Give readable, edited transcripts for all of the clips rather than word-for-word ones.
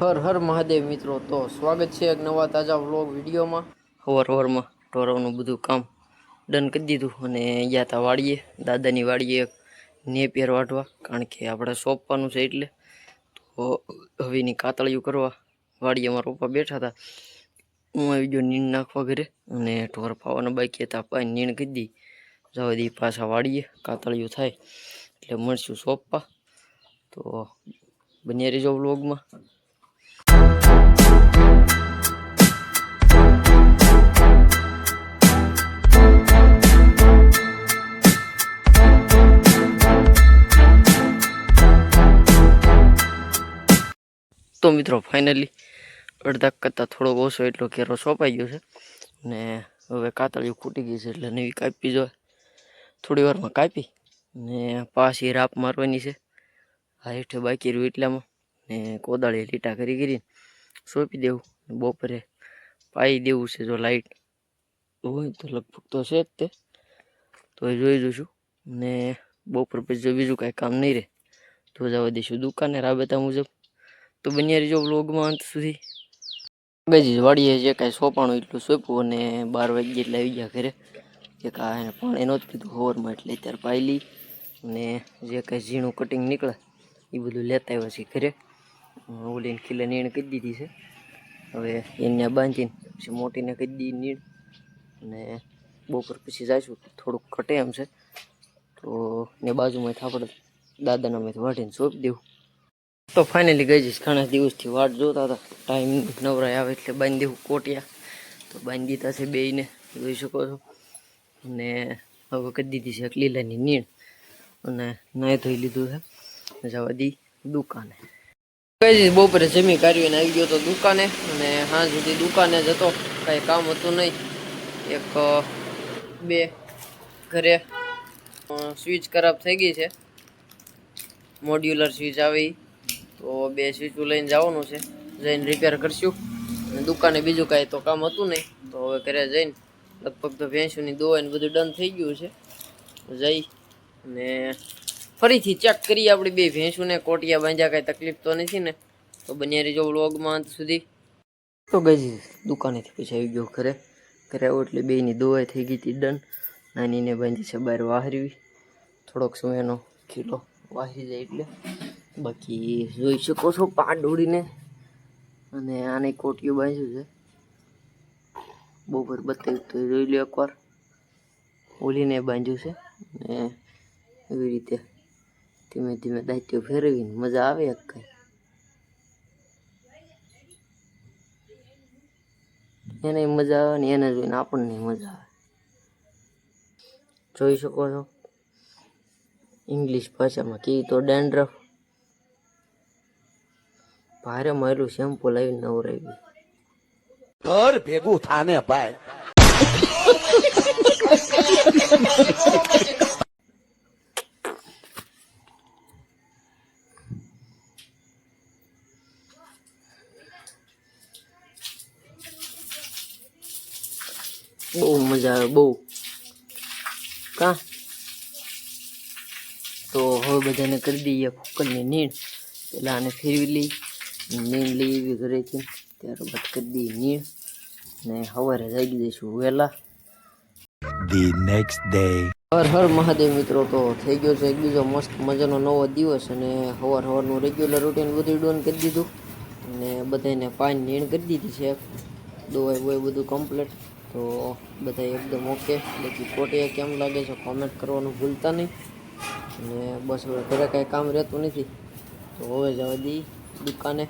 હર હર મહાદેવ મિત્રો, તો સ્વાગત છે એક નવા તાજા વ્લોગ વિડીયોમાં. હવારમાં ઢોરવનું બધું કામ ડન કરી દીધું અને ગયા હતા વાડીએ, દાદાની વાડીએ નેપિયર વાટવા, કારણ કે આપણે સોંપવાનું છે એટલે. તો હવેની કાતળિયું કરવા વાડીએ અમારા પપ્પા બેઠા હતા. હું આવી ગયો નીણ નાખવા ઘરે અને ઢોર પાવાના બાકી હતા, પાઈ નીણ કરી દી જવા દી પાછા વાડીએ, કાતળિયું થાય એટલે મળશું સોંપવા. તો બન્યા રહેજો વ્લોગમાં. તો મિત્રો ફાઇનલી અડધા કરતાં થોડોક ઓછો એટલો કેરો સોંપાઈ ગયો છે ને હવે કાતળિયું ખૂટી ગઈ છે એટલે નવી કાપી જોઈએ. થોડી વારમાં કાપી ને પાછી રાપ મારવાની છે. આ હેઠે બાકી રહ્યું એટલામાં ને કોદાળી લીટા કરીને સોંપી દેવું. બપોરે પાઈ દેવું છે, જો લાઈટ હોય તો લગભગ તો છે જ તે, તો એ જોઈ જોઈશું. ને બપોર પછી જો બીજું કાંઈ કામ નહીં રહે તો જવા દઈશું દુકાને રાબેતા મુજબ. તો બન્યા રહેજો વ્લોગમાં અંત સુધી. ગઈ વાડીએ જે કાંઈ સોંપાણું એટલું સોંપ્યું અને 12 વાગ્યે એટલે આવી ગયા ઘરે. કે કાંઈ પાણી નહોતું પીધું હવારમાં એટલે અત્યારે પાયલી અને જે કાંઈ ઝીણું કટિંગ નીકળે એ બધું લેતા આવ્યા છે ઘરે. ઓલીને ખીલે નીણ કરી દીધી છે, હવે એને બાંધીને પછી મોટીને કરી દી નીણ અને બપોર પછી જઈશું. થોડુંક ઘટે એમ છે તો ને બાજુમાં આપણે દાદાના માંથી વાટીને સોંપી દેવું. તો ફાઇનલી ગઈ જઈશ, ઘણા દિવસથી વાટ જોતા હતા, ટાઈમ નવરાય આવે એટલે બાંધી દેવું કોટિયા. તો બાંધી દીધા છે બેયને, જોઈ શકો છો. અને હવે કરી દીધી છે લીલાની નીણ અને નાહી ધોઈ લીધું છે, જવા દી દુકાને. કઈ બપોરે જમી કાઢીને આવી ગયો તો દુકાને અને હાંજ સુધી દુકાને જતો, કાંઈ કામ હતું નહીં. એક બે ઘરે સ્વિચ ખરાબ થઈ ગઈ છે, મોડ્યુલર સ્વિચ આવી, તો બે સ્વિચો લઈને જવાનું છે, જઈને રિપેર કરશું. અને દુકાને બીજું કાંઈ તો કામ હતું નહીં, તો હવે ઘરે જઈને લગભગ તો ભેંસોની દોવાને બધું ડન થઈ ગયું છે. જઈ અને ફરીથી ચેક કરીએ આપણે બે ભેંસોને કોટિયા બાંધ્યા, કાંઈ તકલીફ તો નથી ને. તો બન્યા રહેજો વ્લોગમાં અંત સુધી. તો ગઈ દુકાનેથી પછી આવી ગયો ઘરે. ઘરે આવું એટલે બેની દોવાઈ થઈ ગઈ હતી ડન. નાનીને બાંધી છે બહાર વાહરવી, થોડોક સમયનો ખીલો વાહરી જાય એટલે. બાકી જોઈ શકો છો પાટ ઉડીને અને આને કોટિયું બાંધ્યું છે. બપોર બતાવ્યું તો જોઈ લો એકવાર. ઓલીને બાંધ્યું છે ને એવી રીતે ધીમે ધીમે દાંતીઓ ફેરવીને મજા આવે એક કાંઈ. એને મજા આવે ને એને જોઈને આપણને મજા આવે. જોઈ શકો છો ઇંગ્લિશ ભાષામાં કી તો ડેન્ડ્રફ. ભારે મારેલું શેમ્પુ લાવીને નવરાવી. ઘર ભેગું થાને ભાઈ. બહુ મજા આવે બહુ કા. તો હવે બધાને કરી દઈએ ફૂકલની નીણ. પેલા આને ફેરવી લઈ, નીણ લઈ એવી ઘરેથી, ત્યારબાદ કરી દઈએ નીણ ને સવારે જાગી દઈશું વહેલા. The next day. Har Har Mahadev મિત્રો, તો થઈ ગયો છે એક બીજો મસ્ત મજાનો નવો દિવસ અને સવારનું રેગ્યુલર રૂટીન બધું ડોન કરી દીધું અને બધાને પાણી નીણ કરી દીધી છે. દવાઈ બોય બધું કમ્પ્લીટ, તો બધા એકદમ ઓકે. બાકી કોટિયા કેમ લાગે છે કોમેન્ટ કરવાનું ભૂલતા નહીં. અને બસ હવે ઘરે કાંઈ કામ રહેતું નથી, તો હવે જવા દઈ દુકાને.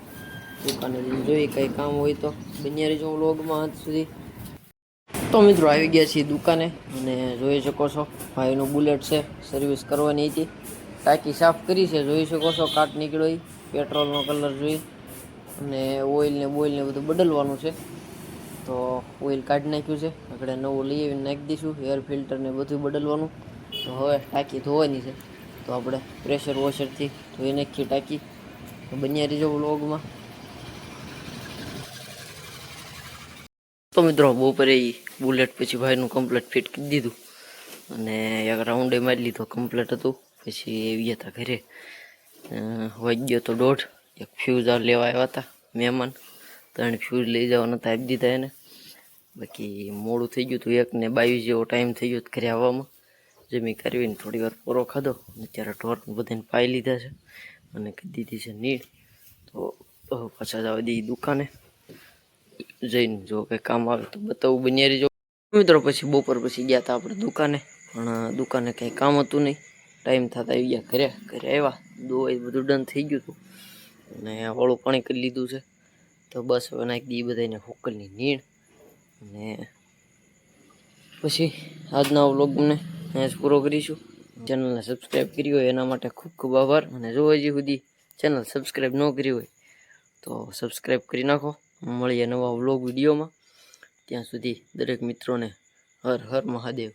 દુકાને જોઈએ કંઈ કામ હોય તો બન્યા રહેજો વ્લોગમાં અંત સુધી. તો મિત્રો આવી ગયા છીએ દુકાને અને જોઈ શકો છો ભાઈનું બુલેટ છે, સર્વિસ કરવાની હતી. ટાંકી સાફ કરી છે, જોઈ શકો છો કાટ નીકળ્યો એ પેટ્રોલનો કલર જોઈ. અને ઓઇલને બોઇલને બધું બદલવાનું છે, તો ઓઇલ કાઢી નાખ્યું છે. આપણે નવું લઈ આવીને નાખી દઈશું. એર ફિલ્ટર ને બધું બદલવાનું. તો હવે ટાંકી ધોવાની છે, તો આપણે પ્રેશર વોશરથી ધોઈ નાખીએ ટાંકી. તો બન્યા રહેજો વ્લોગમાં. તો મિત્રો બપોરે બુલેટ પછી ભાઈનું કમ્પ્લીટ ફિટ કરી દીધું અને એક રાઉન્ડે મારી લીધો, કમ્પ્લીટ હતું. પછી આવ્યા હતા ઘરે, વાગ્યો તો 1:30. એક ફ્યુઝ લેવા આવ્યા હતા મહેમાન 3 ફ્યુઝ લઈ જવાના હતા, આપી દીધા એને. બાકી મોડું થઈ ગયું હતું, 1:22 જેવો ટાઈમ થઈ ગયો ઘરે આવવામાં. જમી કરવીને થોડી વાર પોરો ખાધો અને અત્યારે ઢોરને બધાને પાઈ લીધા છે અને કરી દીધી છે નીડ. તો પાછા જવા દઈએ દુકાને, જઈને જો કંઈ કામ આવે તો બતાવું, બન્યા રહીજો મિત્રો. પછી બપોર પછી ગયા હતા આપણે દુકાને, પણ દુકાને કંઈ કામ હતું નહીં. ટાઈમ થતા આવી ગયા ઘરે આવ્યા, દોવાઈ બધું ડન થઈ ગયું હતું અને વાળું પાણી કરી લીધું છે. તો બસ હવે નાખી દઈએ બધાને હોકલની નીણ. અને પછી આજના વ્લોગને અહીંયા જ પૂરો કરીશું. ચેનલને સબસ્ક્રાઈબ કરી હોય એના માટે ખૂબ ખૂબ આભાર. અને જો હજી સુધી ચેનલ સબસ્ક્રાઈબ ન કરી હોય તો સબસ્ક્રાઈબ કરી નાખો. મળીએ નવા વ્લોગ વિડીયોમાં. ત્યાં સુધી દરેક મિત્રોને હર હર મહાદેવ.